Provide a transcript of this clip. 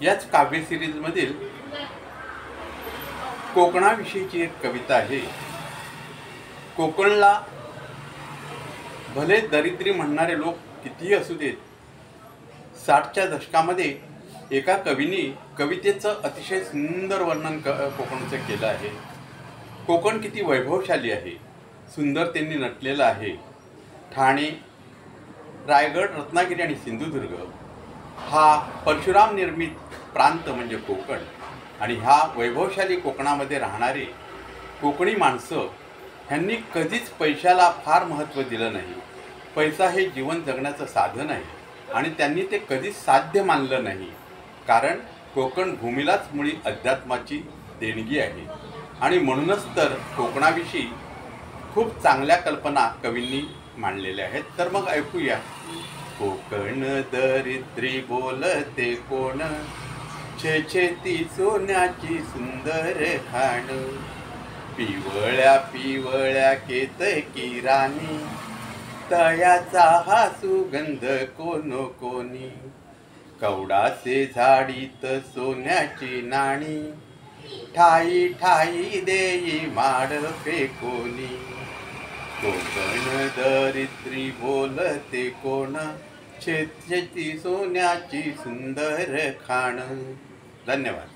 याच काव्य सिरीजमधील कोकणाविषयीची एक कविता आहे। कोकणला भले दरिद्री म्हणणारे लोक कितीही असू देत, 60च्या दशकामध्ये एका कवीने कवितेचं अतिशय सुंदर वर्णन कोकणचं केलं आहे। कोकण किती वैभवशाली आहे, सुंदरतेने नटलेलं आहे। ठाणे, रायगड, रत्नागिरी आणि सिंधुदुर्ग हा परशुराम निर्मित प्रांत म्हणजे कोकण, आणि ह्या वैभवशाली कोकणामध्ये राहणारे कोकणी माणसं ह्यांनी कधीच पैशाला फार महत्त्व दिलं नाही। पैसा हे जीवन जगण्याचं साधन आहे आणि त्यांनी ते कधीच साध्य मानलं नाही, कारण कोकण भूमीलाच मुळी अध्यात्माची देणगी आहे। आणि म्हणूनच तर कोकणाविषयी खूप चांगल्या कल्पना कवींनी मांडलेल्या आहेत। तर मग ऐकूया। कोकण दरिद्री बोलते कोण, छे छे ती सोन्याची सुंदर खाण, पिवळ्या पिवळ्या केतकी राणी, तयाचा हा सुगंध कोनो कोणी, कवडाचे झाडीत सोन्याची नाणी, ठाई ठाई देई माड फेकोनी। कोकण दरिद्री बोलते कोण, छेती सोन्याची सुंदर खाण। धन्यवाद।